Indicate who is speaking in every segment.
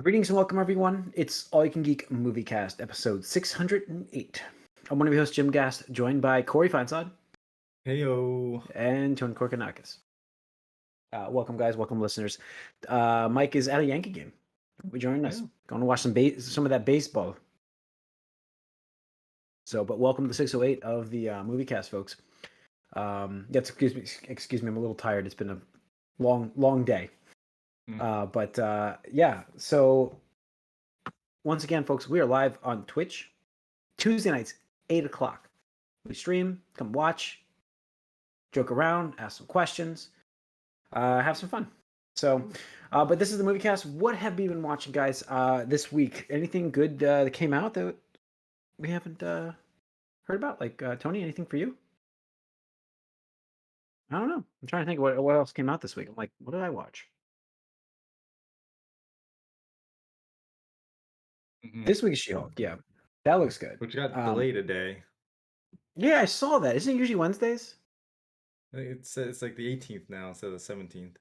Speaker 1: Greetings and welcome, everyone. It's All You Can Geek Moviecast, episode 608. I'm one of your hosts, Jim Gast, joined by Corey Feinsod.
Speaker 2: Heyo.
Speaker 1: And Tony Korkanakis. Welcome, guys. Welcome, listeners. Mike is at a Yankee game. We joined us.
Speaker 2: Yeah.
Speaker 1: Going to watch some of that baseball. But welcome to 608 of the Moviecast, folks. Excuse me. I'm a little tired. It's been a long day. So once again, folks, we are live on Twitch Tuesday nights, 8 o'clock. We stream, come watch, joke around, ask some questions, have some fun. But this is the Moviecast. What have you been watching, guys, this week? Anything good that came out that we haven't heard about? Like, Tony, anything for you? I don't know. I'm trying to think what else came out this week. I'm like, what did I watch? This week's She-Hulk, yeah. That looks good.
Speaker 2: Which got delayed a day.
Speaker 1: Yeah, I saw that. Isn't it usually Wednesdays?
Speaker 2: It's like the 18th now instead of the 17th.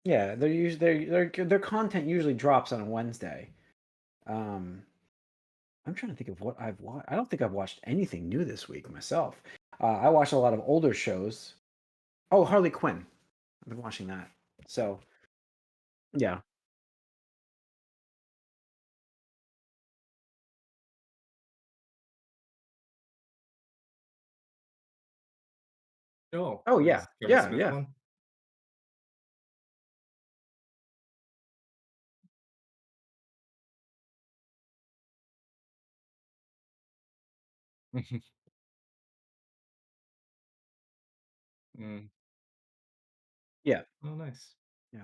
Speaker 1: Yeah, their content usually drops on a Wednesday. I'm trying to think of what I've watched. I don't think I've watched anything new this week myself. I watched a lot of older shows. Oh, Harley Quinn. I've been watching that. So, yeah. Oh, yeah.
Speaker 2: Kevin
Speaker 1: Yeah,
Speaker 2: Smith
Speaker 1: yeah.
Speaker 2: one.
Speaker 1: Yeah.
Speaker 2: Oh, nice.
Speaker 1: Yeah.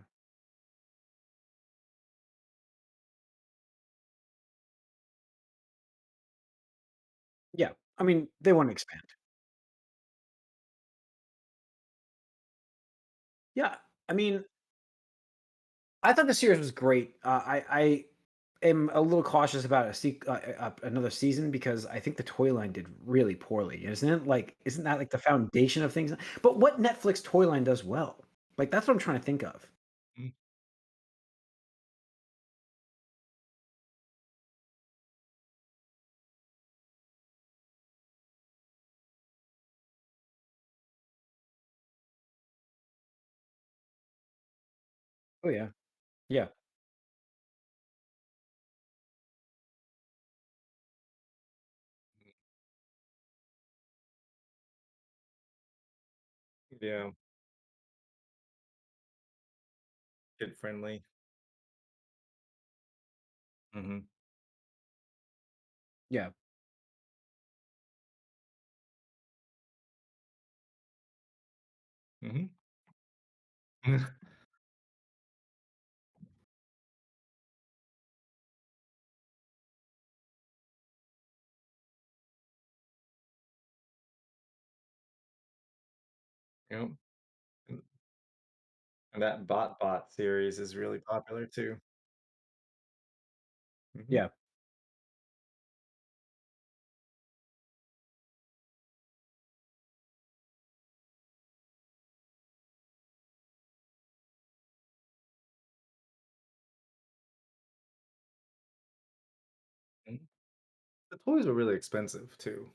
Speaker 1: Yeah. I mean, they want to expand. Yeah. I mean, I thought the series was great. I am a little cautious about another season because I think the toy line did really poorly. Isn't that like the foundation of things? But what Netflix toy line does well? Like that's what I'm trying to think of.
Speaker 2: Mm.
Speaker 1: Oh yeah. Yeah.
Speaker 2: Yeah. Kid friendly. Mm-hmm.
Speaker 1: Yeah.
Speaker 2: Mm-hmm. Yep. And that bot series is really popular too. Mm-hmm.
Speaker 1: Yeah.
Speaker 2: The toys were really expensive too.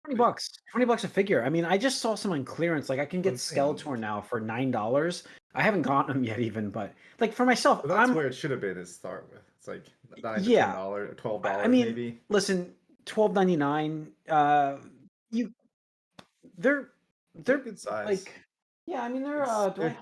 Speaker 1: 20
Speaker 2: Like,
Speaker 1: bucks. 20 bucks a figure. I mean, I just saw some on clearance. Like I can get
Speaker 2: insane.
Speaker 1: Skeletor now for $9. I haven't gotten them yet even, but like for myself,
Speaker 2: But that's where it should have been to start with. It's like
Speaker 1: yeah.
Speaker 2: $9 to $10, $12
Speaker 1: I mean,
Speaker 2: maybe.
Speaker 1: listen, $12.99. You they're
Speaker 2: They're
Speaker 1: they're
Speaker 2: good size.
Speaker 1: like yeah. I mean, they're
Speaker 2: It's
Speaker 1: do I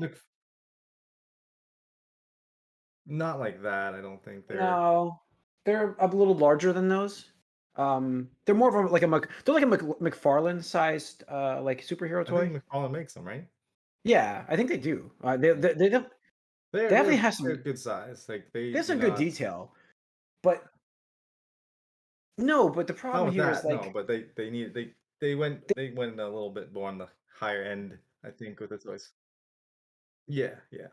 Speaker 2: not like that, I don't think
Speaker 1: no, they're a little larger than those. They're more of a, like a they're like a McFarlane sized like superhero
Speaker 2: I think
Speaker 1: toy.
Speaker 2: McFarlane makes them, right?
Speaker 1: Yeah, I think they do. They
Speaker 2: They're
Speaker 1: definitely
Speaker 2: they're
Speaker 1: have
Speaker 2: they're
Speaker 1: some.
Speaker 2: good size. Like
Speaker 1: There's
Speaker 2: they're
Speaker 1: some good
Speaker 2: not
Speaker 1: detail, but no. But the
Speaker 2: not
Speaker 1: problem
Speaker 2: with
Speaker 1: here is
Speaker 2: that, no,
Speaker 1: like
Speaker 2: but they went a little bit more on the higher end, I think, with the toys. Yeah, yeah.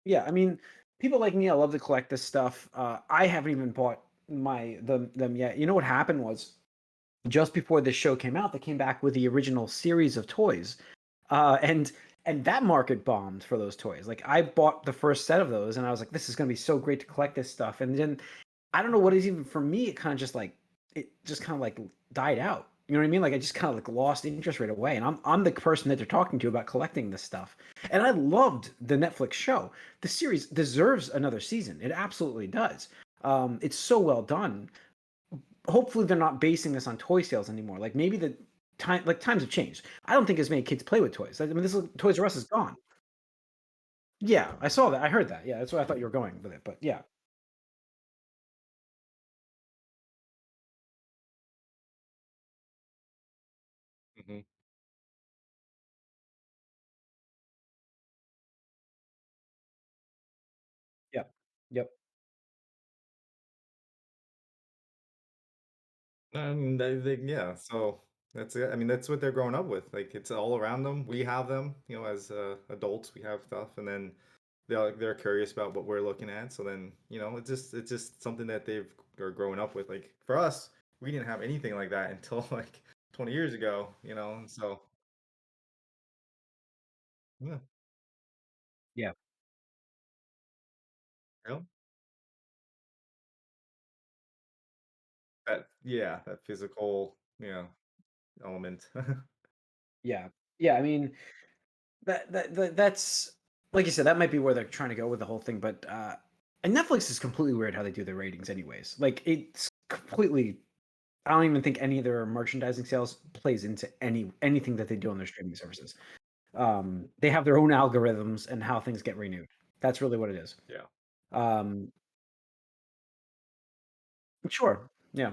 Speaker 1: yeah. I mean, people like me, I love to collect this stuff. I haven't even bought them yet. You know what happened was just before this show came out, they came back with the original series of toys, and and that market bombed for those toys. Like I bought the first set of those, and I was like, "This is going to be so great to collect this stuff." And then I don't know what is even for me. It kind of just like it just kind of like died out. You know what I mean? Like I just kind of like lost interest right away. And I'm the person that they're talking to about collecting this stuff. And I loved the Netflix show. The series deserves another season. It absolutely does. It's so well done. Hopefully they're not basing this on toy sales anymore. Like maybe the times have changed. I don't think as many kids play with toys. I mean, Toys R Us is gone. Yeah, I saw that. I heard that. Yeah, that's where I thought you were going with it. But yeah,
Speaker 2: Mhm.
Speaker 1: yep, yep,
Speaker 2: And yeah, so that's it. I mean, that's what they're growing up with. Like it's all around them. We have them, as adults, we have stuff, and then they're curious about what we're looking at. So then, it's just something that they've are growing up with. Like for us, we didn't have anything like that until like 20 years ago, and so yeah,
Speaker 1: yeah,
Speaker 2: yeah, that physical, element.
Speaker 1: yeah, yeah. I mean, that's like you said. That might be where they're trying to go with the whole thing. But and Netflix is completely weird how they do their ratings, anyways. Like it's completely. I don't even think any of their merchandising sales plays into anything that they do on their streaming services. They have their own algorithms and how things get renewed. That's really what it is.
Speaker 2: Yeah.
Speaker 1: Um, sure. Yeah.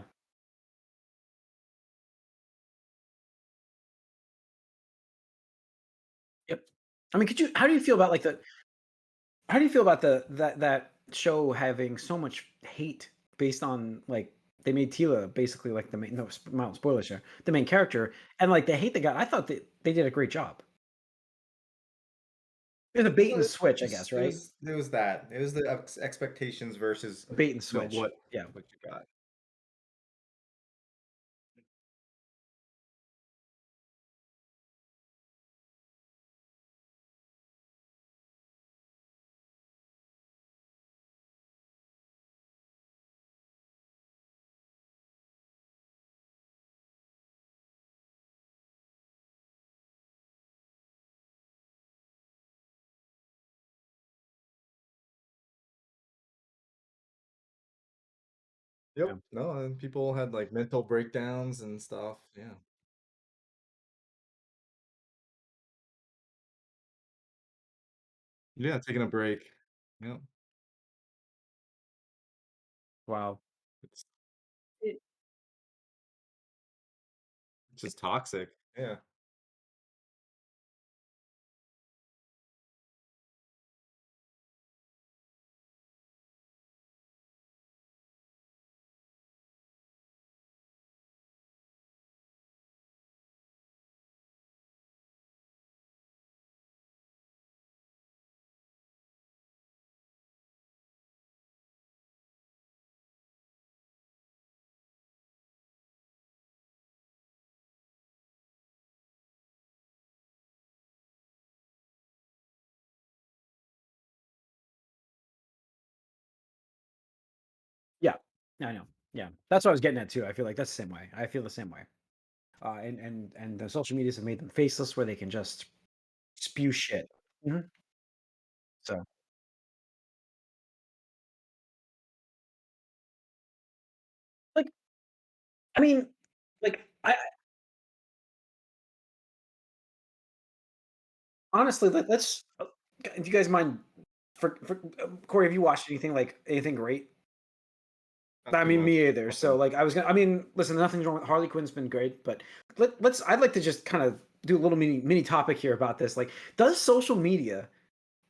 Speaker 1: Yep. I mean, how do you feel about like how do you feel about that show having so much hate based on like they made Tila basically like the main no mild spoilers here the main character and like the hate they got. I thought that they did a great job. It was a bait
Speaker 2: Well,
Speaker 1: and
Speaker 2: it
Speaker 1: switch, I
Speaker 2: was
Speaker 1: guess,
Speaker 2: it
Speaker 1: right?
Speaker 2: was it was that. It was the expectations versus,
Speaker 1: A bait and switch.
Speaker 2: what
Speaker 1: Yeah.
Speaker 2: what you got.
Speaker 1: Yeah.
Speaker 2: Yep. No, and people had like mental breakdowns and stuff. Yeah. Yeah, taking a break. Yep.
Speaker 1: Wow.
Speaker 2: It's
Speaker 1: It,
Speaker 2: it's just toxic. Yeah.
Speaker 1: yeah. I know. Yeah. That's what I was getting at too. I feel like that's the same way. I feel the same way. And the social medias have made them faceless where they can just spew shit. Mhm. So, like, I mean, like, honestly, let's. Do you guys mind? Corey, have you watched anything like anything great?
Speaker 2: Not
Speaker 1: I
Speaker 2: too
Speaker 1: mean,
Speaker 2: much.
Speaker 1: me either. So,
Speaker 2: Nothing.
Speaker 1: like, I was gonna. I mean, listen, nothing's wrong with Harley Quinn's been great, but let's. I'd like to just kind of do a little mini topic here about this. Like, does social media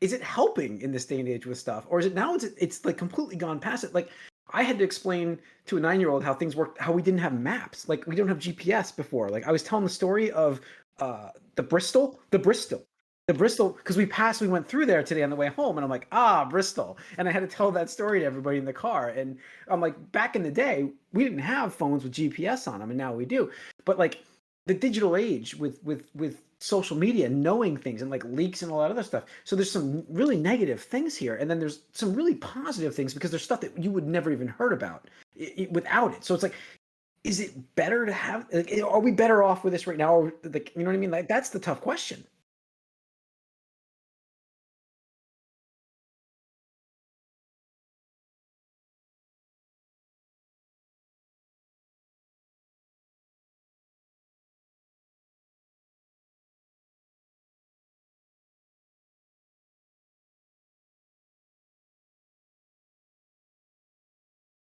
Speaker 1: is it helping in this day and age with stuff, or is it now it's like completely gone past it? Like I had to explain to a 9-year-old how things worked, how we didn't have maps, like we don't have GPS before. Like I was telling the story of the Bristol, because we went through there today on the way home, and I'm like, Bristol, and I had to tell that story to everybody in the car, and I'm like, back in the day, we didn't have phones with GPS on them, and now we do, but like. the digital age with social media, knowing things and like leaks and all that other stuff. So there's some really negative things here, and then there's some really positive things because there's stuff that you would never even heard about without it. So it's like, is it better to have? Like, are we better off with this right now? Or like, you know what I mean? Like that's the tough question.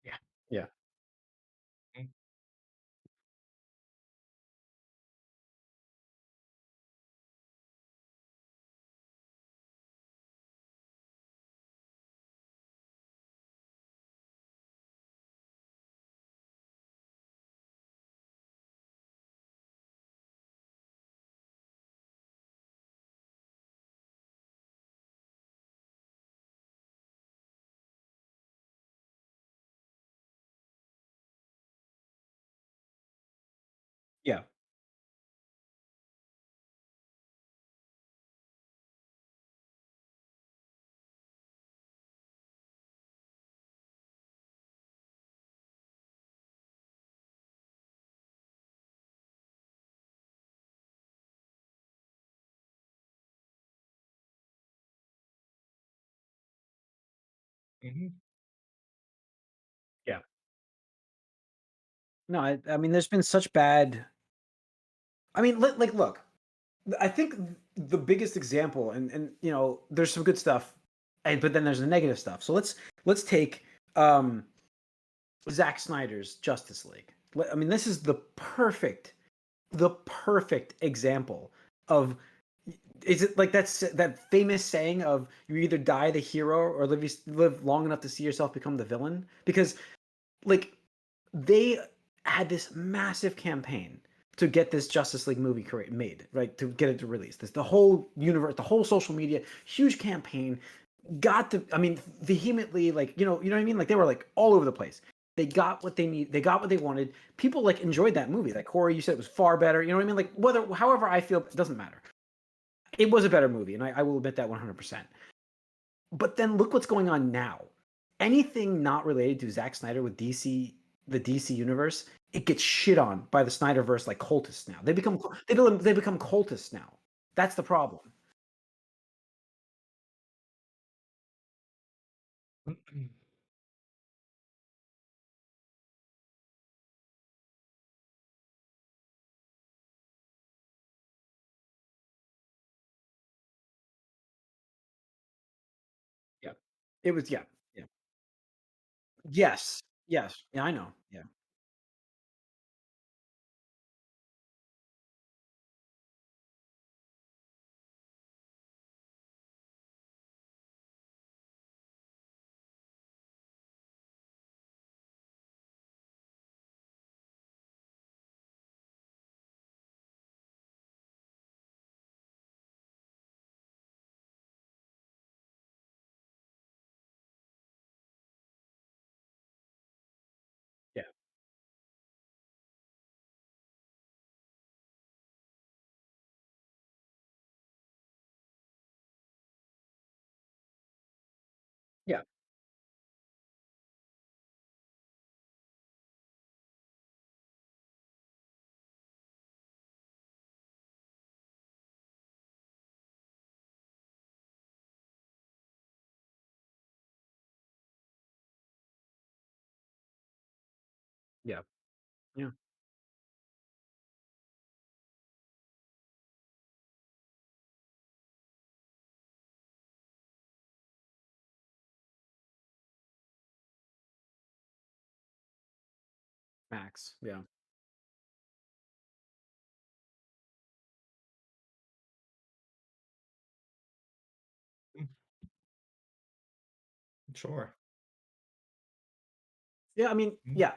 Speaker 1: Yeah. Yeah.
Speaker 2: Mm.
Speaker 1: Yeah.
Speaker 2: Mhm.
Speaker 1: Yeah. No, I mean, there's been such bad. I mean, like, look, I think the biggest example, and there's some good stuff, and but then there's the negative stuff. So let's take Zack Snyder's Justice League. I mean, this is the perfect example of, is it like that famous saying of you either die the hero or live long enough to see yourself become the villain? Because like they had this massive campaign to get this Justice League movie made, right? To get it to release. This the whole universe, the whole social media, huge campaign. I mean, vehemently, like you know what I mean. Like they were like all over the place. They got what they need. They got what they wanted. People like enjoyed that movie. Like Corey, you said it was far better. You know what I mean? Like however I feel, it doesn't matter. It was a better movie, and I will admit that 100%. But then look what's going on now. Anything not related to Zack Snyder with DC, the DC universe, it gets shit on by the Snyderverse like cultists now. They become cultists now. That's the problem. Yeah. It was yeah. Yeah. Yes. Yes. Yeah, I know. Yeah. Yeah. Yeah. Yeah. Yeah. Max. Yeah.
Speaker 2: Sure.
Speaker 1: Yeah, I mean,
Speaker 2: Mm.
Speaker 1: yeah.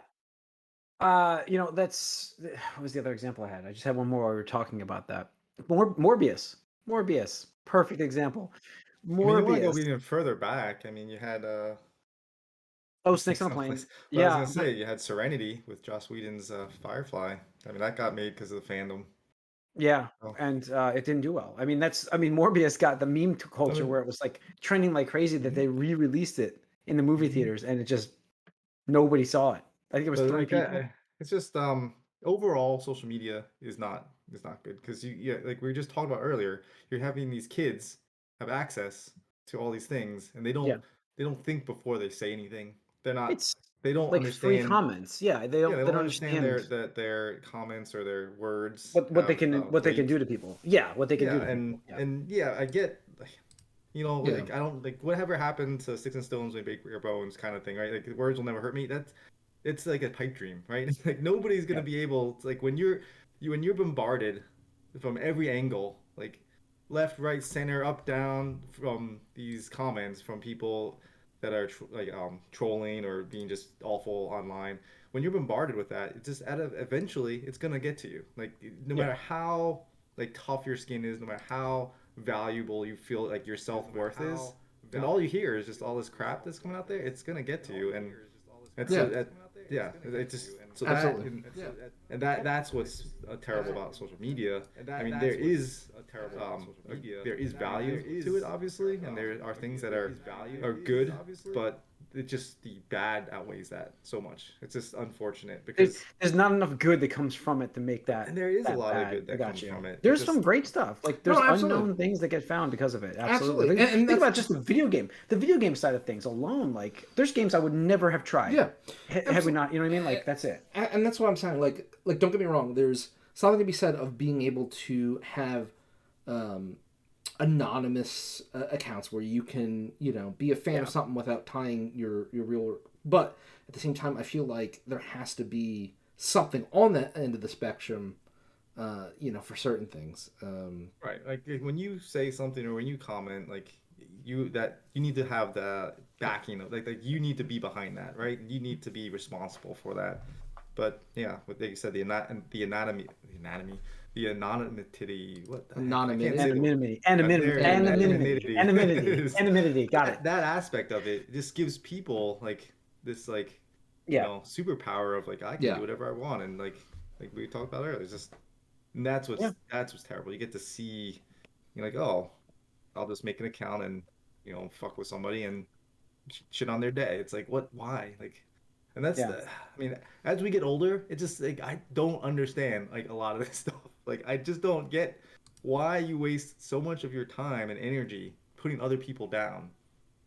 Speaker 1: That's what was the other example I had? I just had one more while we were talking about that. Morbius. Morbius. Perfect example.
Speaker 2: I mean, you want to
Speaker 1: Morbius.
Speaker 2: go even further back. I mean, you had
Speaker 1: Oh, Snakes on a
Speaker 2: Snakes on a
Speaker 1: Plane.
Speaker 2: Plane. But I was
Speaker 1: Yeah,
Speaker 2: gonna say
Speaker 1: but
Speaker 2: you had Serenity with Joss Whedon's Firefly. I mean, that got made because of the fandom.
Speaker 1: Yeah,
Speaker 2: Oh.
Speaker 1: and it didn't do well. I mean, Morbius got the meme culture
Speaker 2: mean-
Speaker 1: where it was like trending like crazy that
Speaker 2: Mhm.
Speaker 1: they re-released it in the movie
Speaker 2: Mhm.
Speaker 1: theaters, and it just nobody saw it. I think it was
Speaker 2: But
Speaker 1: 3
Speaker 2: like,
Speaker 1: people.
Speaker 2: it's just overall social media is not good because like we were just talking about earlier, you're having these kids have access to all these things and
Speaker 1: Yeah,
Speaker 2: they don't think before they say anything. They're not
Speaker 1: it's
Speaker 2: they don't
Speaker 1: like free
Speaker 2: understand.
Speaker 1: comments. Yeah,
Speaker 2: Yeah, they
Speaker 1: they
Speaker 2: don't
Speaker 1: don't
Speaker 2: understand
Speaker 1: understand
Speaker 2: their comments or their words
Speaker 1: what
Speaker 2: have
Speaker 1: what they can
Speaker 2: weight.
Speaker 1: do to people. Yeah, what they can do
Speaker 2: Yeah,
Speaker 1: to people. Yeah,
Speaker 2: and yeah, I get,
Speaker 3: Yeah.
Speaker 2: like I don't like whatever happened to sticks and stones may break your bones kind of thing, right? Like words will never hurt me. It's like a pipe dream, right? Like nobody's gonna
Speaker 1: yeah,
Speaker 2: be able to, like when you're bombarded from every angle, like left, right, center, up, down, from these comments from people that are trolling or being just awful online. When you're bombarded with that, it's just eventually it's gonna get to you. Like no
Speaker 1: yeah,
Speaker 2: matter how like tough your skin is, no matter how valuable you feel like your self worth is, and all you hear is just all this crap that's coming out there. It's gonna get to you, and it's
Speaker 3: Yeah.
Speaker 2: yeah, it just so that
Speaker 3: Absolutely.
Speaker 2: and that's what's terrible about social media. I mean, there is value to it, obviously, and there are things that are good, but it just the bad outweighs that so much. It's just unfortunate because
Speaker 1: there's not enough good that comes from it to make that
Speaker 2: and there is a
Speaker 1: that
Speaker 2: lot of
Speaker 1: bad.
Speaker 2: good
Speaker 1: I
Speaker 2: that
Speaker 1: got
Speaker 2: comes
Speaker 1: you.
Speaker 2: from it.
Speaker 1: There's
Speaker 2: It's
Speaker 1: some
Speaker 2: just
Speaker 1: great stuff. Like there's
Speaker 3: No, absolutely.
Speaker 1: unknown things that get found because of it.
Speaker 3: Absolutely.
Speaker 1: Absolutely.
Speaker 3: And
Speaker 1: Think
Speaker 3: that's
Speaker 1: about just the video game side of things alone. Like there's games I would never have tried.
Speaker 3: Yeah.
Speaker 1: Had we not, you know what I mean? Like that's it.
Speaker 3: And that's what I'm saying. Like don't get me wrong. There's something to be said of being able to have anonymous accounts where you can, be a fan of something without tying your real. But at the same time, I feel like there has to be something on that end of the spectrum, for certain things.
Speaker 2: right. Like when you say something or when you comment, like you need to have the backing of like you need to be behind that, right? You need to be responsible for that. But yeah, what they said the anonymity. What the heck? I can't say the word.
Speaker 1: Anonymity. Got it.
Speaker 2: That aspect of it just gives people like this
Speaker 1: Yeah.
Speaker 2: superpower of like I can
Speaker 3: Yeah.
Speaker 2: do whatever I want and like we talked about earlier. It's just and that's what's terrible. You get to see you're like, oh, I'll just make an account and fuck with somebody and shit on their day. It's like what why? Like and that's
Speaker 1: Yeah.
Speaker 2: I mean, as we get older, it just like I don't understand like a lot of this stuff. Like I just don't get why you waste so much of your time and energy putting other people down.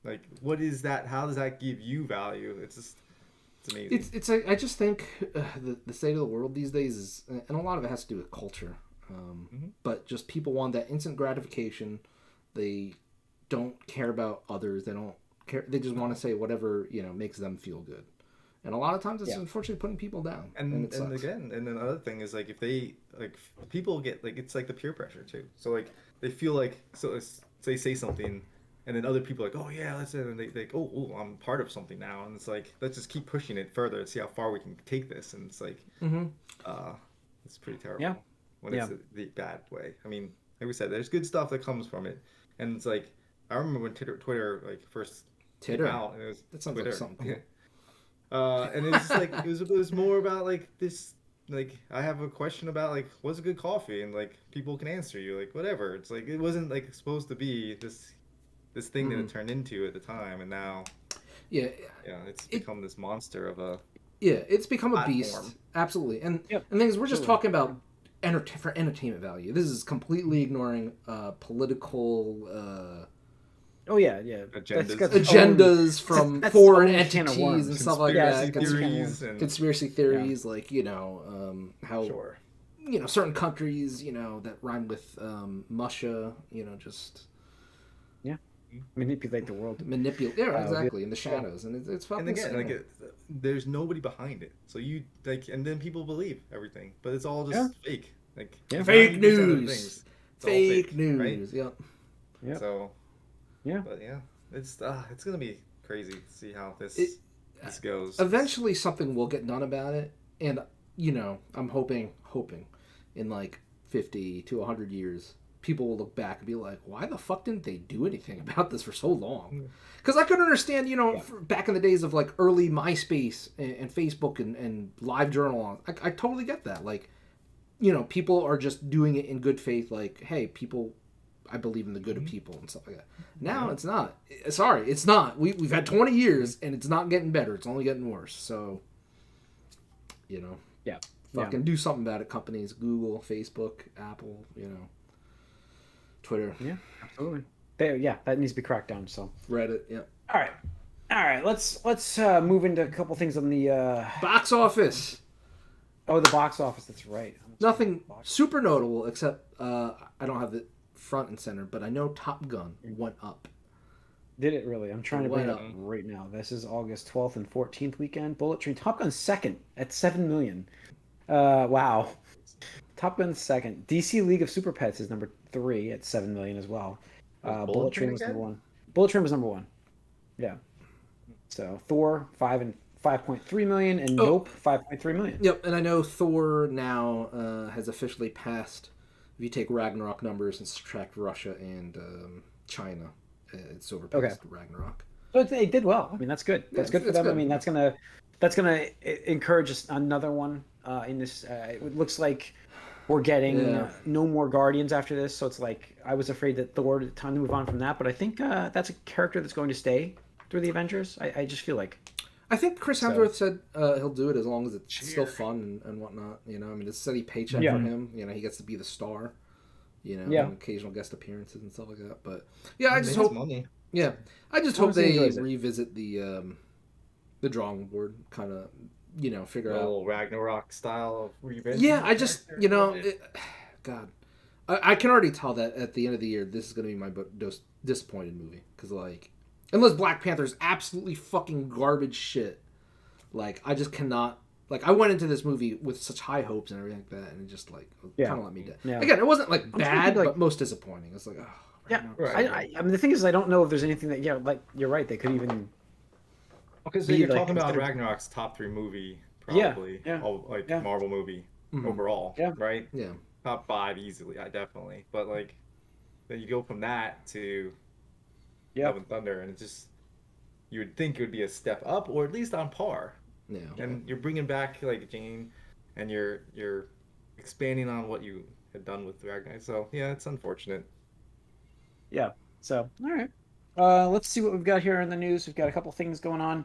Speaker 2: Like what is that? How does that give you value? It's amazing.
Speaker 3: I just think the state of the world these days is, and a lot of it has to do with culture, but just people want that instant gratification. They don't care about others. They don't care. They just want to say whatever makes them feel good. And a lot of times it's unfortunately putting people down.
Speaker 2: And again, and then another thing is like if they like people get like it's like the peer pressure too. So like they feel like they say something, and then other people are like oh yeah let's and they like oh I'm part of something now, and it's like let's just keep pushing it further and see how far we can take this, and it's like it's pretty terrible when it's the bad way. I mean, like we said, there's good stuff that comes from it, and it's like I remember when Twitter like first came out, and it was
Speaker 3: that sounds
Speaker 2: Twitter.
Speaker 3: like something cool.
Speaker 2: And it's just like it was more about like this like I have a question about like what's a good coffee and like people can answer you like whatever. It's like it wasn't like supposed to be this thing that it turned into at the time, and now it's become this monster of a
Speaker 3: it's become a beast.
Speaker 2: platform.
Speaker 3: Absolutely. And the thing is we're just talking about for entertainment value. This is completely ignoring political agendas from foreign entities and stuff like that. Conspiracy theories, like how certain countries that rhyme with musha, just
Speaker 1: manipulate the world.
Speaker 3: Exactly in the shadows, and it's fucking.
Speaker 2: And again, there's nobody behind it, so you like, and then people believe everything, but it's all just fake, like
Speaker 3: fake
Speaker 2: 90%
Speaker 3: news,
Speaker 2: fake
Speaker 3: news,
Speaker 2: right?
Speaker 3: Yeah.
Speaker 2: So.
Speaker 1: Yeah.
Speaker 2: But it's gonna be crazy to see how this goes.
Speaker 3: Eventually, something will get done about it, and I'm hoping in like 50 to 100 years, people will look back and be like, "Why the fuck didn't they do anything about this for so long?" Because I could understand, back in the days of like early MySpace and Facebook and LiveJournal, I totally get that. Like, people are just doing it in good faith. Like, hey, people, I believe in the good of people and stuff like that. Now it's not. Sorry, it's not. We've had 20 years and it's not getting better. It's only getting worse. So,
Speaker 1: Yeah.
Speaker 3: fucking do something about it. Companies, Google, Facebook, Apple, Twitter.
Speaker 1: Yeah, absolutely. That needs to be cracked down. So
Speaker 3: Reddit. Yeah.
Speaker 1: All right. Let's move into a couple things on the
Speaker 3: Box office.
Speaker 1: Oh, the box office. That's right.
Speaker 3: Nothing super notable except I don't have it front and center, but I know Top Gun went up.
Speaker 1: Did it really? I'm trying to bring it up right now. This is August 12th and 14th weekend. Bullet Train. Top Gun's second at 7 million. Wow. Top Gun's second. DC League of Super Pets is number 3 at 7 million as well. Bullet Train was number 1. Bullet Train was number 1. Yeah. So Thor 5.3 million and Nope 5.3 million.
Speaker 3: Yep, and I know Thor now has officially passed. If you take Ragnarok numbers and subtract Russia and China, it's overpassed Ragnarok.
Speaker 1: So it did well. I mean, that's good. That's good for them. Good. I mean, that's gonna encourage another one in this. It looks like we're getting no more Guardians after this. So it's like I was afraid that Thor, time to move on from that. But I think that's a character that's going to stay through the Avengers. I just feel like.
Speaker 3: I think Chris Hemsworth said he'll do it as long as it's still fun and whatnot. I mean, it's a steady paycheck for him. He gets to be the star. And occasional guest appearances and stuff like that. But I just hope. Money. Yeah, I just hope they revisit the drawing board, kind of, figure out
Speaker 2: little Ragnarok style of revenge.
Speaker 3: Yeah, I just, God, I can already tell that at the end of the year, this is going to be my most disappointed movie because unless Black Panther's absolutely fucking garbage shit, I just cannot. I went into this movie with such high hopes and everything like that, and it just kind of let me down. Yeah. Again, it wasn't bad, but most disappointing. It's
Speaker 1: right. I mean, the thing is, I don't know if there's anything that you're right. They could even
Speaker 2: because you're talking about Ragnarok's top 3 movie, probably, Marvel movie overall, right?
Speaker 3: Yeah,
Speaker 2: top 5 easily, definitely. But then you go from that to Love and Thunder, and it's just you would think it would be a step up or at least on par.
Speaker 3: Yeah.
Speaker 2: And you're bringing back Jane, and you're expanding on what you had done with Ragnarok. So it's unfortunate.
Speaker 1: Yeah. So all right. Let's see what we've got here in the news. We've got a couple things going on.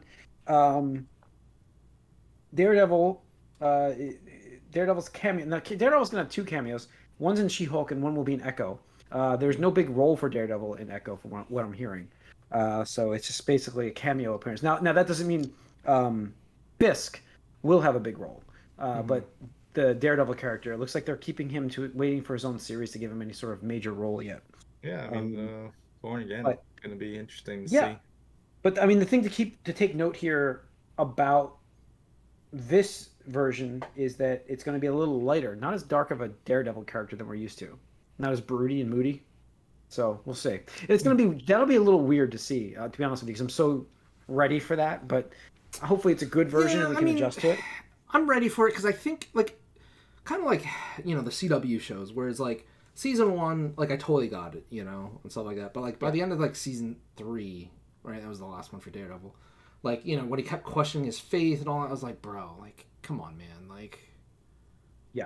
Speaker 1: Daredevil. Daredevil's cameo. Now, Daredevil's gonna have 2 cameos. One's in She-Hulk, and one will be in Echo. There's no big role for Daredevil in Echo, from what I'm hearing. So it's just basically a cameo appearance. Now that doesn't mean. Fisk will have a big role, but the Daredevil character, it looks like they're keeping him waiting for his own series to give him any sort of major role yet.
Speaker 2: Yeah, I mean, Born Again going to be interesting to see.
Speaker 1: But I mean, the thing to take note here about this version is that it's going to be a little lighter, not as dark of a Daredevil character than we're used to, not as broody and moody. So we'll see. That'll be a little weird to see, to be honest with you, because I'm so ready for that, but. Hopefully it's a good version and we can adjust to it.
Speaker 3: I'm ready for it because I think kind of the CW shows, whereas season 1, I totally got it, and stuff like that. But by the end of season 3, right, that was the last one for Daredevil. When he kept questioning his faith and all that, I was like, bro, come on, man,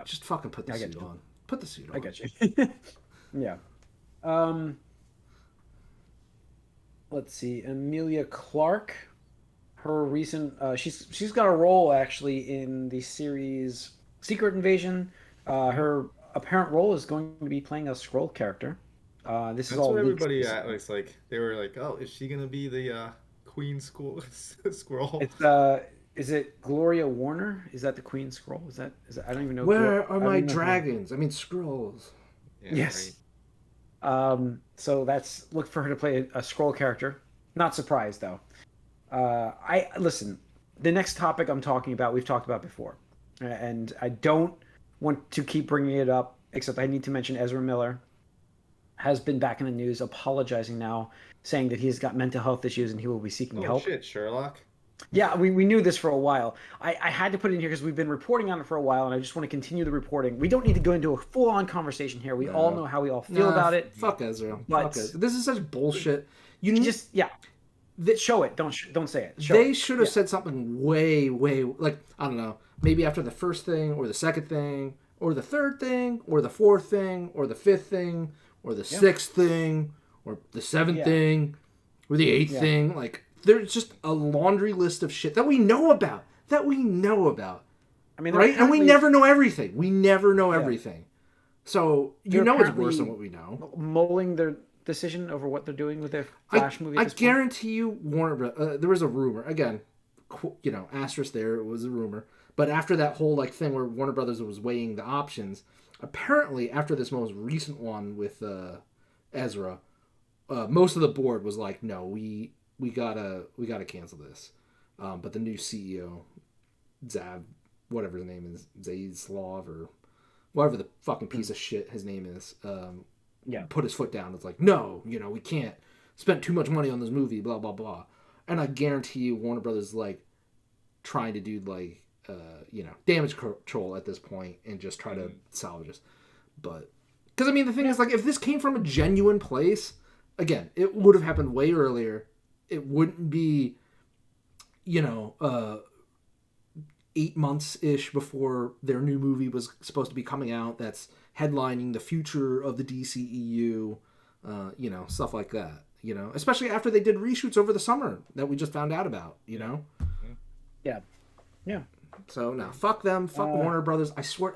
Speaker 3: just fucking put the suit on. Put the suit on.
Speaker 1: I get you. Yeah. Let's see, Emilia Clark. Her recent, she's got a role actually in the series Secret Invasion. Her apparent role is going to be playing a Skrull character. This is all.
Speaker 2: That's what everybody was they were like, oh, is she gonna be the Queen Skrull?
Speaker 1: It's is it Gloria Warner? Is that the Queen Skrull? Is that I don't even know.
Speaker 3: Where are my dragons? I mean Skrulls.
Speaker 1: Yeah, yes. Right. So look for her to play a Skrull character. Not surprised though. Listen, the next topic I'm talking about, we've talked about before, and I don't want to keep bringing it up, except I need to mention Ezra Miller has been back in the news, apologizing now, saying that he's got mental health issues and he will be seeking help.
Speaker 2: Oh shit, Sherlock.
Speaker 1: Yeah, we knew this for a while. I had to put it in here because we've been reporting on it for a while, and I just want to continue the reporting. We don't need to go into a full-on conversation here. We all know how we all feel about it.
Speaker 3: Fuck Ezra. Fuck it. This is such bullshit.
Speaker 1: Show it. Don't say it.
Speaker 3: They should have said something way, I don't know, maybe after the first thing or the second thing or the third thing, or the fourth thing, or the fifth thing, or the sixth thing, or the seventh thing, or the eighth thing. Like, there's just a laundry list of shit that we know about. I mean, right? And we never know everything. Everything. So, you know it's worse than what we know.
Speaker 1: Mulling their decision over what they're doing with their Flash movie.
Speaker 3: I guarantee you, Warner. There was a rumor again. You know, asterisk there. It was a rumor, but after that whole like thing where Warner Brothers was weighing the options, apparently after this most recent one with Ezra, most of the board was like, no, we gotta cancel this. But the new CEO, Zack, whatever his name is, Zaslav or whatever the fucking piece of shit his name is, put his foot down. It's like, no, you know, we can't spend too much money on this movie, blah, blah, blah. And I guarantee you Warner Brothers like trying to do like, damage control at this point and just try to salvage this. But, because I mean, the thing is like, if this came from a genuine place, again, it would have happened way earlier. It wouldn't be, 8 months-ish before their new movie was supposed to be coming out that's headlining the future of the DCEU, stuff like that, especially after they did reshoots over the summer that we just found out about,
Speaker 1: Yeah.
Speaker 3: So, no, fuck them, fuck Warner Brothers. I swear,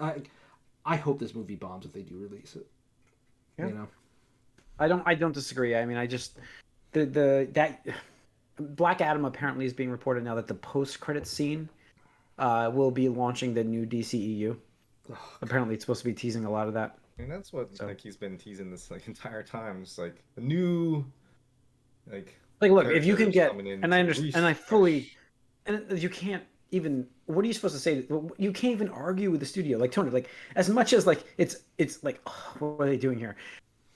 Speaker 3: I hope this movie bombs if they do release it.
Speaker 1: Yeah. I don't disagree. I mean, I just, that Black Adam apparently is being reported now that the post-credits scene will be launching the new DCEU. Apparently, it's supposed to be teasing a lot of that.
Speaker 2: And that's what like he's been teasing this like entire time. It's like a new, like
Speaker 1: look, if you can get, and I understand, and I fully, and you can't even. What are you supposed to say? You can't even argue with the studio, like Tony. Like as much as like it's like, oh, what are they doing here?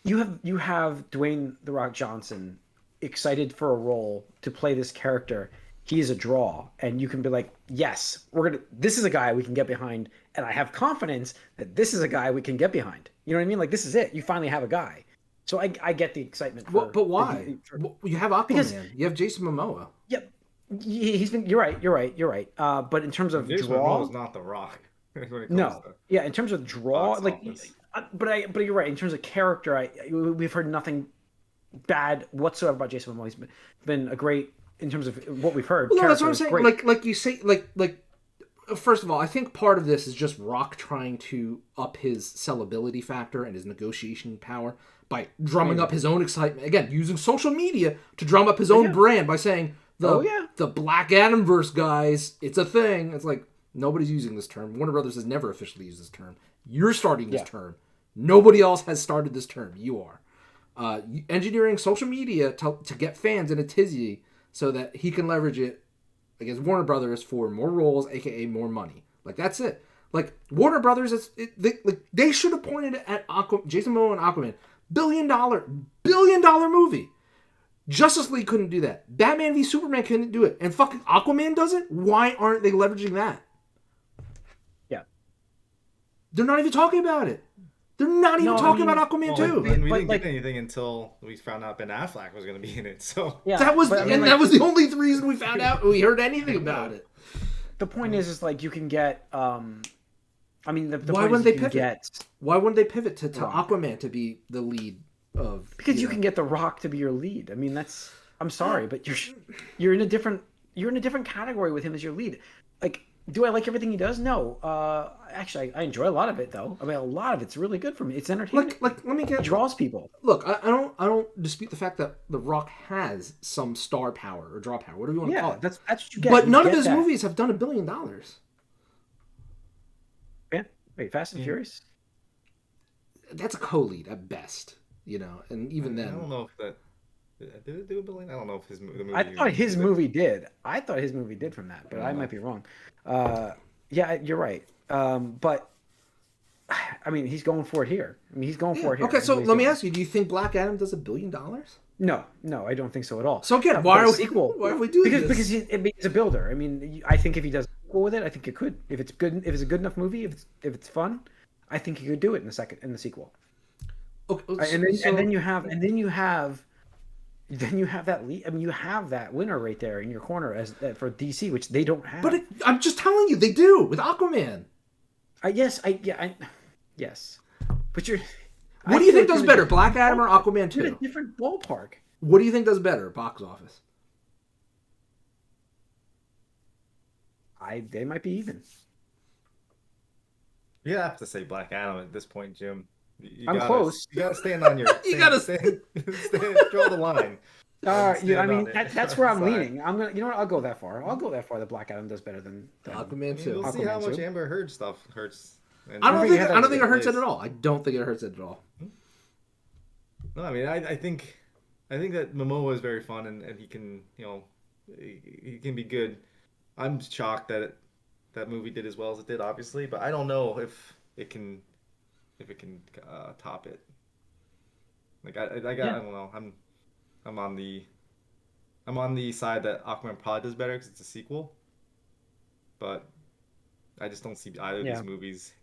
Speaker 1: You have Dwayne The Rock Johnson excited for a role to play this character. He is a draw, and you can be like, yes, this is a guy we can get behind, and I have confidence that this is a guy we can get behind. You know what I mean? Like, this is it. You finally have a guy. So I get the excitement.
Speaker 3: But why? You have Aquaman. You have Jason Momoa.
Speaker 1: Yep. He's been. You're right. But in terms of
Speaker 2: Jason
Speaker 1: draw,
Speaker 2: Momoa's not The Rock.
Speaker 1: No. Yeah, in terms of draw, like, but you're right. In terms of character, we've heard nothing bad whatsoever about Jason Momoa. He's been a great. In terms of what we've heard.
Speaker 3: Well, no, that's what I'm saying. Great. Like you say, like first of all, I think part of this is just Rock trying to up his sellability factor and his negotiation power by drumming up his own excitement. Again, using social media to drum up his own brand by saying the Black Adam verse guys, it's a thing. It's like nobody's using this term. Warner Brothers has never officially used this term. You're starting this term. Nobody else has started this term. You are engineering social media to get fans in a tizzy, so that he can leverage it against Warner Brothers for more roles, aka more money. Like that's it. Like Warner Brothers, they should have pointed at Jason Momoa and Aquaman, billion dollar movie. Justice League couldn't do that. Batman v Superman couldn't do it, and fucking Aquaman does it. Why aren't they leveraging that?
Speaker 1: Yeah,
Speaker 3: they're not even talking about it. They're not even talking about Aquaman 2.
Speaker 2: We didn't get anything until we found out Ben Affleck was going to be in it. So
Speaker 3: that was that was the only reason we found out we heard anything about it.
Speaker 1: The point is like you can get. I mean, the
Speaker 3: why wouldn't they pivot? Why wouldn't they pivot to Aquaman to be the lead of?
Speaker 1: Because you can get The Rock to be your lead. I mean, that's. I'm sorry, but you're in a different category with him as your lead. Like, do I like everything he does? No. Actually, I enjoy a lot of it though. I mean, a lot of it's really good for me. It's entertaining.
Speaker 3: Like let me get.
Speaker 1: It draws people.
Speaker 3: Look, I don't dispute the fact that The Rock has some star power or draw power, whatever you want to call it.
Speaker 1: That's what you get.
Speaker 3: But none of his movies have done $1 billion.
Speaker 1: Yeah. Wait, Fast and Furious.
Speaker 3: That's a co-lead at best, and even then.
Speaker 2: I don't know if that. Did it do $1 billion? I don't know if the movie.
Speaker 1: I thought his movie did. I thought his movie did from that, but I might be wrong. Yeah, you're right. But I mean, he's going for it here.
Speaker 3: Okay, so let me ask you: do you think Black Adam does $1 billion?
Speaker 1: No, I don't think so at all.
Speaker 3: So again, why are we doing this?
Speaker 1: Because he's a builder. I mean, I think if he does go with it, I think it could. If it's good, if it's a good enough movie, if it's fun, I think he could do it in the sequel. Okay, and then you have that lead. I mean, you have that winner right there in your corner for DC, which they don't have.
Speaker 3: But I'm just telling you, they do with Aquaman.
Speaker 1: Yes, Yes, but you're.
Speaker 3: What do you think does better, Black Adam or Aquaman
Speaker 1: You're in
Speaker 3: 2?
Speaker 1: a different ballpark.
Speaker 3: What do you think does better, box office?
Speaker 1: They might be even.
Speaker 2: You have to say Black Adam at this point, Jim.
Speaker 1: I'm close.
Speaker 2: You gotta stand on your.
Speaker 3: You gotta
Speaker 2: stand, draw the line.
Speaker 1: Yeah, I mean that's where I'm
Speaker 2: side.
Speaker 1: leaning. I'm gonna, you know what? I'll go that far. I'll go that far. That Black Adam does better than
Speaker 3: Aquaman 2.
Speaker 2: We'll see how
Speaker 1: Aquaman
Speaker 2: much
Speaker 1: 2.
Speaker 2: Amber Heard stuff hurts. And
Speaker 3: I don't think
Speaker 1: had
Speaker 3: it
Speaker 1: that
Speaker 3: hurts it at all. I don't think it hurts it at all.
Speaker 2: No, I mean I think that Momoa is very fun and he can he can be good. I'm shocked that that movie did as well as it did, obviously, but I don't know if it can top it. Like I don't know. I'm on the side that Aquaman probably does better because it's a sequel, but I just don't see either of these movies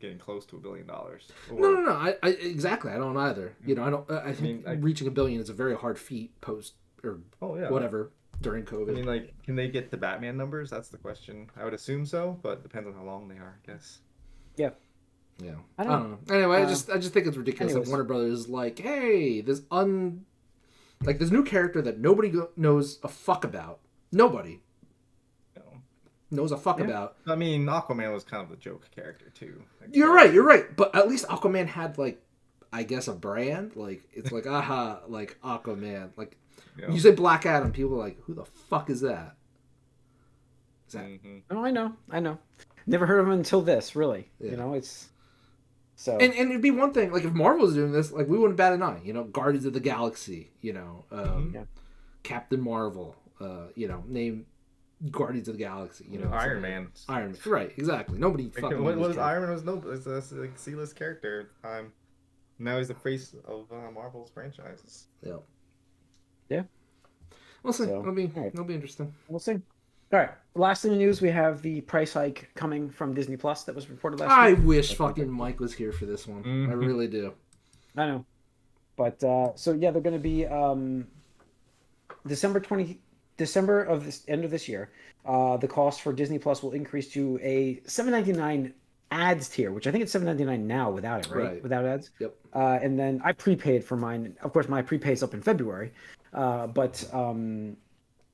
Speaker 2: getting close to $1 billion.
Speaker 3: No. I exactly. I don't either. I don't. I think reaching $1 billion is a very hard feat post or whatever during COVID.
Speaker 2: I mean, like, can they get the Batman numbers? That's the question. I would assume so, but it depends on how long they are, I guess.
Speaker 1: Yeah.
Speaker 3: Yeah. I don't know. Anyway, I just think it's ridiculous that Warner Brothers is like, hey, this new character that nobody knows a fuck about. Nobody knows a fuck about.
Speaker 2: I mean, Aquaman was kind of the joke character too. Like,
Speaker 3: you're right. But at least Aquaman had I guess a brand. Like it's like like Aquaman. Like you say Black Adam, people are like, who the fuck is that? Is that?
Speaker 1: Oh, I know. Never heard of him until this. Really, it's so.
Speaker 3: And it'd be one thing like if Marvel was doing this, like we wouldn't bat an eye. Guardians of the Galaxy. Captain Marvel. Name Guardians of the Galaxy.
Speaker 2: Iron Man.
Speaker 3: Right? Exactly. Nobody fucking.
Speaker 2: What was Iron Man? Was a C-list character at the time. Now he's the face of Marvel's franchises.
Speaker 3: Yeah.
Speaker 1: Yeah.
Speaker 3: We'll see.
Speaker 1: So,
Speaker 3: It'll be interesting.
Speaker 1: We'll see. All right. Last in the news, we have the price hike coming from Disney Plus that was reported last
Speaker 3: I
Speaker 1: week.
Speaker 3: wish fucking Mike was here for this one. I really do.
Speaker 1: I know. But so yeah, they're going to be December of this end of this year. The cost for Disney Plus will increase to a $7.99 ads tier, which I think it's $7.99 now without it, right? Without ads.
Speaker 3: Yep.
Speaker 1: And then I prepaid for mine. Of course, my prepay's up in February.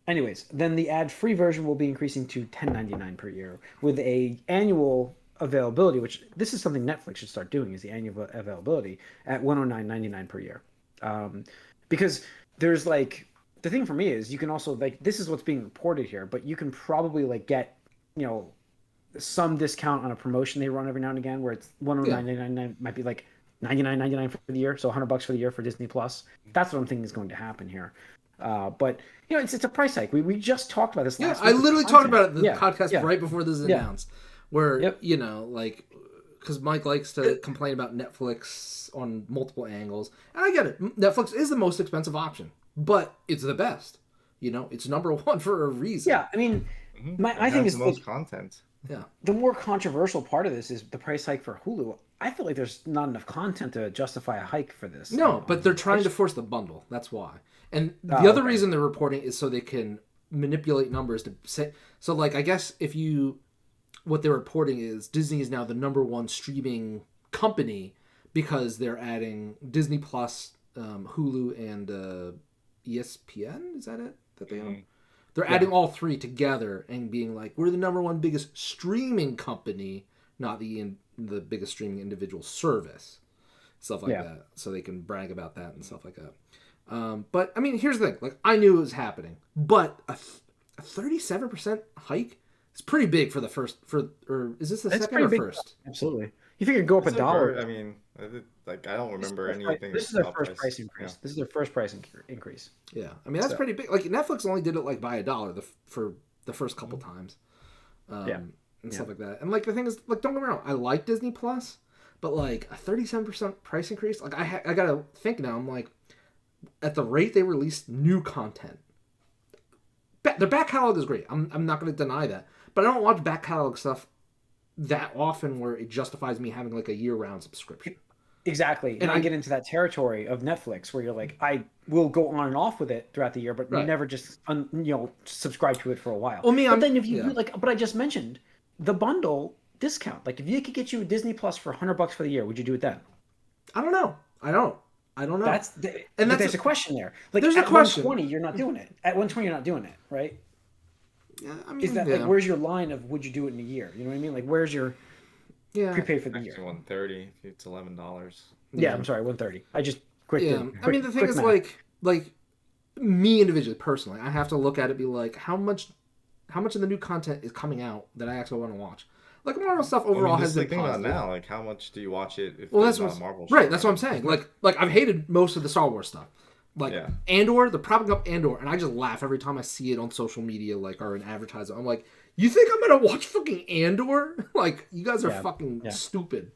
Speaker 1: Anyways, then the ad-free version will be increasing to $10.99 per year with a annual availability, which this is something Netflix should start doing, is the annual availability at $109.99 per year. Because there's the thing for me is you can also this is what's being reported here, but you can probably get some discount on a promotion they run every now and again where it's $109.99 might be $99.99 for the year, so $100 for the year for Disney Plus. That's what I'm thinking is going to happen here. But it's a price hike. We just talked about this last week.
Speaker 3: I literally talked about it in the podcast right before this is announced, where because Mike likes to complain about Netflix on multiple angles, and I get it. Netflix is the most expensive option, but it's the best. It's number one for a reason.
Speaker 1: Yeah, I mean, I think it's
Speaker 2: the most content.
Speaker 3: Yeah.
Speaker 1: The more controversial part of this is the price hike for Hulu. I feel like there's not enough content to justify a hike for this.
Speaker 3: No, but they're trying to force the bundle. That's why. And the other reason they're reporting is so they can manipulate numbers to say. So, I guess what they're reporting is Disney is now the number one streaming company because they're adding Disney Plus, Hulu, and ESPN. Is that it that they own? They're adding all three together and being like, we're the number one biggest streaming company, not the biggest streaming individual service, stuff like that. So they can brag about that and stuff like that. But I mean, here's the thing: I knew it was happening, but a 37% hike is pretty big for the first. Or is this the second or first?
Speaker 1: Absolutely. You figure go up $1.
Speaker 2: I mean, I don't remember anything.
Speaker 1: This is their first price increase. This is their first price increase.
Speaker 3: Yeah, I mean that's pretty big. Netflix only did it by $1 for the first couple times, and stuff like that. And the thing is, don't get me wrong, I like Disney Plus, but a 37% price increase, I gotta think now. I'm at the rate they release new content, their back catalog is great. I'm not going to deny that, but I don't watch back catalog stuff that often where it justifies me having a year-round subscription.
Speaker 1: Exactly. And I get into that territory of Netflix where you're I will go on and off with it throughout the year, but never just subscribe to it for a while.
Speaker 3: Well,
Speaker 1: but then if you but I just mentioned the bundle discount. Like if you could get you Disney Plus for $100 for the year, would you do it then?
Speaker 3: I don't know. I don't know.
Speaker 1: But there's a question there. Like
Speaker 3: there's
Speaker 1: at
Speaker 3: a question.
Speaker 1: 120, you're not doing it. At 120, you're not doing it, right?
Speaker 3: Yeah, I mean,
Speaker 1: Is that like where's your line of would you do it in a year? You know what I mean? Like where's your prepaid for the year?
Speaker 2: 130. It's $11.
Speaker 1: Yeah, I'm sorry, 130. I just quick.
Speaker 3: Yeah, I mean the thing is like me individually, personally, I have to look at it, be like, how much of the new content is coming out that I actually want to watch. Like Marvel stuff overall has been
Speaker 2: positive.
Speaker 3: About
Speaker 2: now, like how much do you watch it? If
Speaker 3: that's not Marvel. Right, that's what I'm saying. Like I've hated most of the Star Wars stuff. Like Andor, they're propping up Andor, and I just laugh every time I see it on social media, like or an advertisement. I'm like, you think I'm gonna watch fucking Andor? Like you guys are fucking stupid.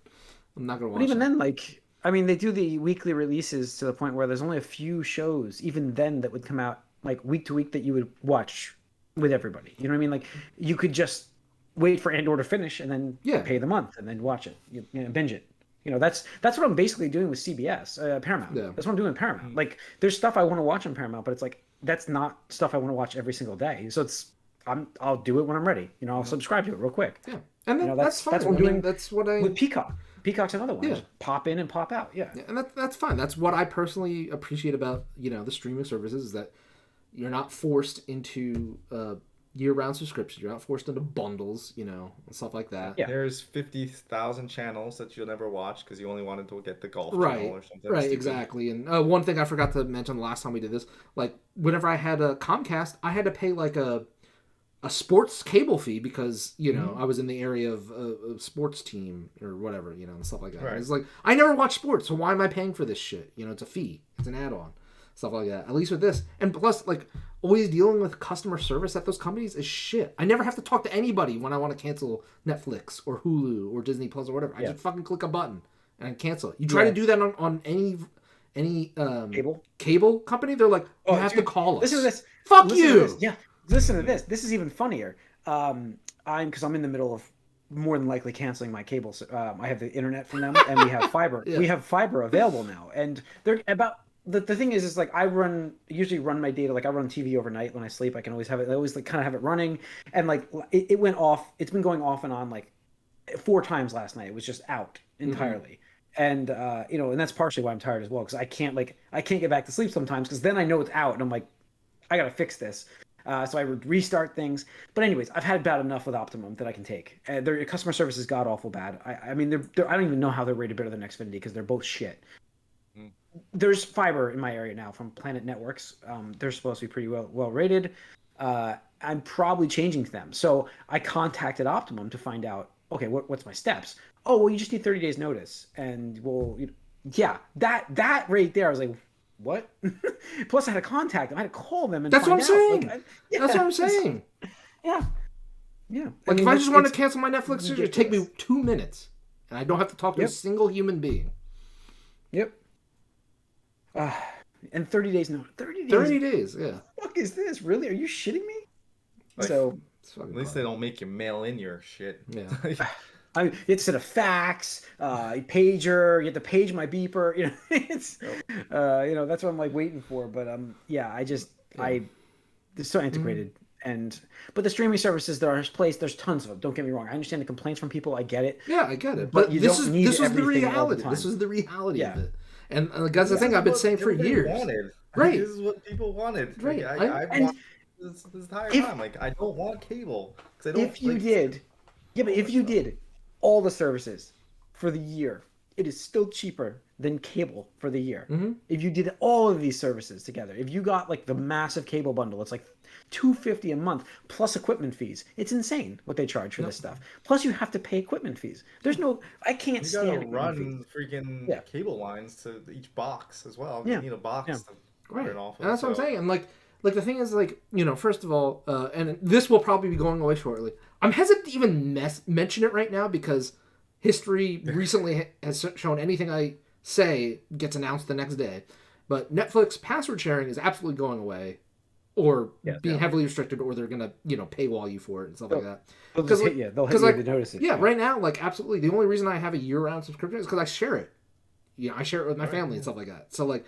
Speaker 3: I'm not gonna watch.
Speaker 1: But even then, like I mean, they do the weekly releases to the point where there's only a few shows, even then, that would come out like week to week that you would watch with everybody. You know what I mean? Like you could just wait for Andor to finish and then pay the month and then watch it, you know, binge it. You know, that's what I'm basically doing with CBS, Paramount. Yeah. That's what I'm doing with Paramount. Like, there's stuff I want to watch on Paramount, but it's like that's not stuff I want to watch every single day. So I'll do it when I'm ready. You know, I'll subscribe to it real quick.
Speaker 3: Yeah, and then, that's fine.
Speaker 1: That's what I'm doing.
Speaker 3: That's what I
Speaker 1: with Peacock. Peacock's another one. Just pop in and pop out. Yeah,
Speaker 3: and that's fine. That's what I personally appreciate about the streaming services is that you're not forced into year-round subscriptions. You're not forced into bundles, and stuff like that.
Speaker 2: Yeah. There's 50,000 channels that you'll never watch because you only wanted to get the golf
Speaker 3: channel
Speaker 2: or something.
Speaker 3: Right, exactly. And one thing I forgot to mention the last time we did this, like whenever I had a Comcast, I had to pay like a sports cable fee because, I was in the area of a sports team or whatever, and stuff like that. Right. It's like, I never watch sports, so why am I paying for this shit? It's a fee. It's an add-on. Stuff like that. At least with this. And plus, like, always dealing with customer service at those companies is shit. I never have to talk to anybody when I want to cancel Netflix or Hulu or Disney Plus or whatever. I just fucking click a button and I cancel it. You try to do that on any cable company, they're like, you have to call us.
Speaker 1: Listen to this.
Speaker 3: Fuck you.
Speaker 1: Yeah. Listen to this. This is even funnier. Because I'm in the middle of more than likely canceling my cable. I have the internet from them and we have fiber. We have fiber available now. And they're about... The thing is like I usually run my data, like I run TV overnight when I sleep. I can always have it. I always like kind of have it running, and like it went off. It's been going off and on like 4 times last night. It was just out entirely, and and that's partially why I'm tired as well because I can't get back to sleep sometimes because then I know it's out and I'm like, I gotta fix this. So I would restart things. But anyways, I've had about enough with Optimum that I can take. Their customer service is god awful bad. I mean, I don't even know how they're rated better than Xfinity because they're both shit. There's fiber in my area now from Planet Networks. They're supposed to be pretty well rated. I'm probably changing to them. So I contacted Optimum to find out, okay, what's my steps? Oh, well, you just need 30 days notice. And that right there, I was like, what? Plus I had to contact them. I had to call them and
Speaker 3: That's
Speaker 1: find
Speaker 3: what I'm
Speaker 1: out.
Speaker 3: saying. That's what I'm saying.
Speaker 1: Yeah. Yeah.
Speaker 3: Like if I just want to cancel my Netflix, it would take me 2 minutes. And I don't have to talk to a single human being.
Speaker 1: Yep. And 30 days no.
Speaker 3: 30 days, yeah.
Speaker 1: What the fuck is this? Really? Are you shitting me?
Speaker 2: Like,
Speaker 1: so
Speaker 2: at least they don't make you mail in your shit.
Speaker 3: Yeah.
Speaker 1: I mean, you have to send a fax, pager. You have to page my beeper. It's that's what I'm like waiting for. But it's so antiquated. But the streaming services, there's tons of them. Don't get me wrong. I understand the complaints from people. I get it.
Speaker 3: Yeah, I get it. But this is the reality. This is the reality of it. And that's the thing I've been saying for years. Right.
Speaker 2: This is what people wanted.
Speaker 3: Right.
Speaker 2: Like, I want this entire time. Like, I don't want cable.
Speaker 1: If you did all the services for the year, it is still cheaper than cable for the year. Mm-hmm. If you did all of these services together, if you got like the massive cable bundle, it's like $250 a month plus equipment fees. It's insane what they charge for this stuff. Plus, you have to pay equipment fees. I can't stand it.
Speaker 2: You gotta run freaking cable lines to each box as well. You need a box to run it off of.
Speaker 3: And that's what I'm saying. And like the thing is, like, first of all, and this will probably be going away shortly. I'm hesitant to even mention it right now because history recently has shown anything I say gets announced the next day. But Netflix password sharing is absolutely going away. Or being heavily restricted, or they're gonna, paywall you for it and stuff like that.
Speaker 1: They'll hit you to notice it.
Speaker 3: Yeah, right now, like absolutely, the only reason I have a year-round subscription is because I share it. I share it with my family and stuff like that. So like,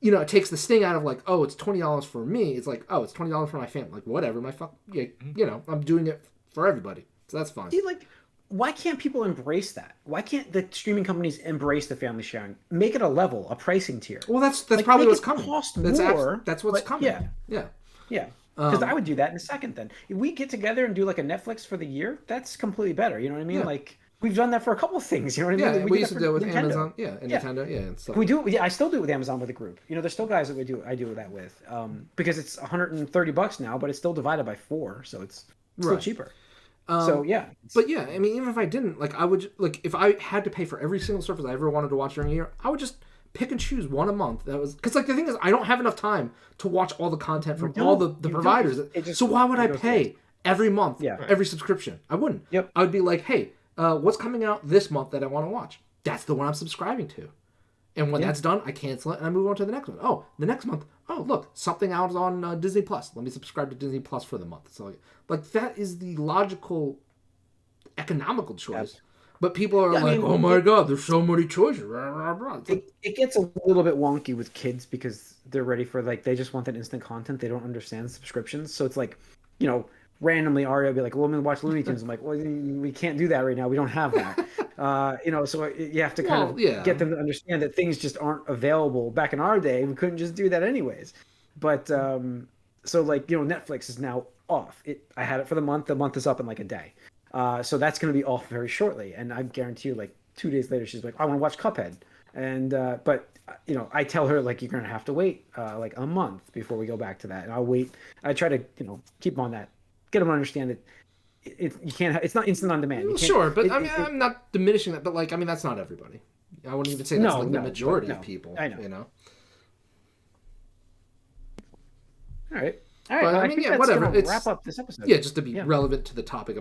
Speaker 3: it takes the sting out of like, oh, it's $20 for me. It's like, oh, it's $20 for my family. Like whatever, I'm doing it for everybody, so that's fine.
Speaker 1: See, like, why can't people embrace that? Why can't the streaming companies embrace the family sharing? Make it a level, a pricing tier.
Speaker 3: Well, that's
Speaker 1: Like,
Speaker 3: probably
Speaker 1: make
Speaker 3: what's
Speaker 1: it
Speaker 3: coming.
Speaker 1: cost
Speaker 3: That's
Speaker 1: more,
Speaker 3: that's what's
Speaker 1: but
Speaker 3: coming.
Speaker 1: yeah.
Speaker 3: Yeah.
Speaker 1: Because I would do that in a second. Then if we get together and do like a Netflix for the year, that's completely better. You know what I mean?
Speaker 3: Yeah.
Speaker 1: Like we've done that for a couple of things. You know what I
Speaker 3: Yeah,
Speaker 1: mean?
Speaker 3: we
Speaker 1: did
Speaker 3: used
Speaker 1: that
Speaker 3: to do it
Speaker 1: for
Speaker 3: with
Speaker 1: Nintendo.
Speaker 3: Amazon. Yeah, and Nintendo. Yeah, and stuff.
Speaker 1: We do. Yeah, I still do it with Amazon with a group. You know, there's still guys that I do that with, because it's $130 now, but it's still divided by 4, so it's still cheaper. So yeah.
Speaker 3: But yeah, I mean, even if I didn't, like, I would like if I had to pay for every single service I ever wanted to watch during a year, I would just pick and choose one a month. That was because like the thing is, I don't have enough time to watch all the content from all the providers. So why would I pay every month, every subscription? I wouldn't.
Speaker 1: Yep.
Speaker 3: I would be like, hey, what's coming out this month that I want to watch? That's the one I'm subscribing to. And when that's done, I cancel it and I move on to the next one. Oh, the next month. Oh, look, something out is on Disney Plus. Let me subscribe to Disney Plus for the month. So, like that is the logical, economical choice. Yep. But people are oh my God, there's so many choices.
Speaker 1: It gets a little bit wonky with kids because they're ready for they just want that instant content. They don't understand subscriptions. So it's like, randomly Aria will be like, well, I'm going to watch Looney Tunes. I'm like, well, we can't do that right now. We don't have that. So you have to kind of get them to understand that things just aren't available. Back in our day, we couldn't just do that anyways. But so Netflix is now off. I had it for the month. The month is up in like a day. So that's going to be off very shortly. And I guarantee you 2 days later, she's like, I want to watch Cuphead. And, but I tell her you're going to have to wait a month before we go back to that. And I'll wait. I try to, keep on that. Get them to understand that you can't. It's not instant on demand.
Speaker 3: Sure, but I'm not diminishing that. But that's not everybody. I wouldn't even say that's the majority of people.
Speaker 1: I know. All right.
Speaker 3: But I think whatever.
Speaker 1: It's wrap up this episode.
Speaker 3: Yeah, just to be relevant to the topic.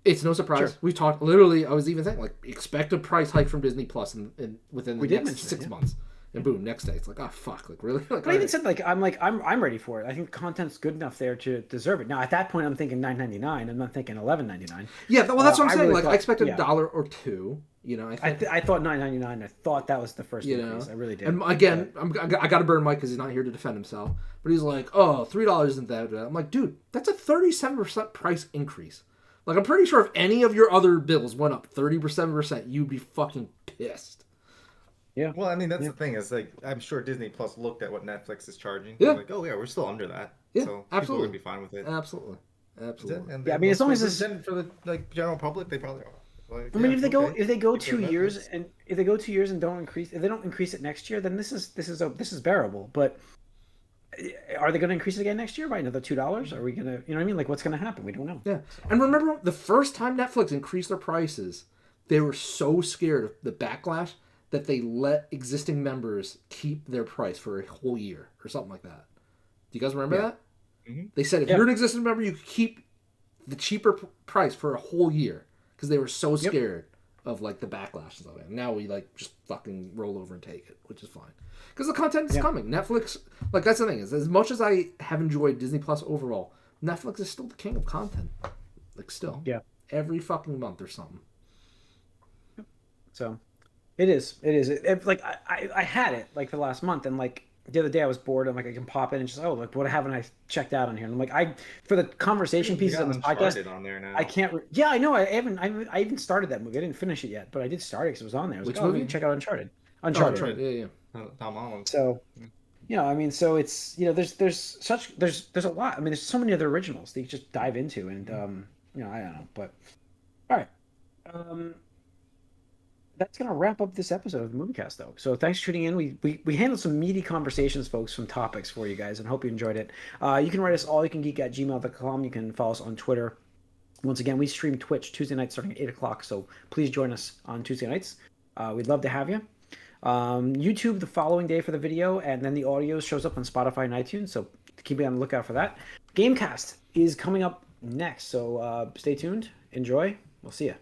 Speaker 3: It's no surprise. We talked. Literally, I was even saying expect a price hike from Disney Plus within the next 6 months. And boom, next day it's like, oh fuck, really?
Speaker 1: But I even said I'm ready for it. I think content's good enough there to deserve it. Now at that point I'm thinking $9.99. I'm not thinking $11.99.
Speaker 3: Yeah, well that's what I'm saying.
Speaker 1: Really
Speaker 3: I expected $1 or $2.
Speaker 1: I thought $9.99. I thought that was the first increase. I really did.
Speaker 3: And again, I got to burn Mike because he's not here to defend himself. But he's like, oh, $3 isn't that. I'm like, dude, that's a 37% price increase. I'm pretty sure if any of your other bills went up 37%, you'd be fucking pissed.
Speaker 2: Yeah. Well, that's the thing is I'm sure Disney Plus looked at what Netflix is charging.
Speaker 3: Yeah.
Speaker 2: Like, oh yeah, we're still under that.
Speaker 3: Yeah,
Speaker 2: so
Speaker 3: absolutely.
Speaker 2: People would be fine with it.
Speaker 3: Absolutely.
Speaker 2: And
Speaker 1: as long as it's
Speaker 2: for the general public, they probably are.
Speaker 1: If they go 2 years and don't increase, if they don't increase it next year, then this is bearable. But are they going to increase it again next year by another $2? Are we going to, what's going to happen? We don't know.
Speaker 3: Yeah. And remember the first time Netflix increased their prices, they were so scared of the backlash that they let existing members keep their price for a whole year or something like that. Do you guys remember that? Mm-hmm. They said if you're an existing member, you could keep the cheaper price for a whole year because they were so scared of the backlash and stuff. And now we just fucking roll over and take it, which is fine because the content is coming. Netflix, that's the thing is, as much as I have enjoyed Disney Plus overall, Netflix is still the king of content. Still, every fucking month or something.
Speaker 1: So. It is. I had it the last month, and the other day I was bored. I'm I can pop in and just what haven't I checked out on here? And I'm for the conversation pieces on this podcast.
Speaker 2: On there now.
Speaker 1: I can't. I know. I even started that movie. I didn't finish it yet, but I did start it because it was on there. I was
Speaker 3: Which
Speaker 1: movie?
Speaker 3: Movie?
Speaker 1: Check out Uncharted.
Speaker 3: Uncharted. Yeah.
Speaker 2: Tom Holland.
Speaker 1: So, so it's there's a lot. There's so many other originals that you just dive into, and I don't know, but all right. That's going to wrap up this episode of the Moviecast, though. So thanks for tuning in. We handled some meaty conversations, folks, some topics for you guys, and hope you enjoyed it. You can write us allyoucangeek@gmail.com. You can follow us on Twitter. Once again, we stream Twitch Tuesday nights starting at 8 o'clock, so please join us on Tuesday nights. We'd love to have you. YouTube the following day for the video, and then the audio shows up on Spotify and iTunes, so keep on the lookout for that. Gamecast is coming up next, so stay tuned. Enjoy. We'll see you.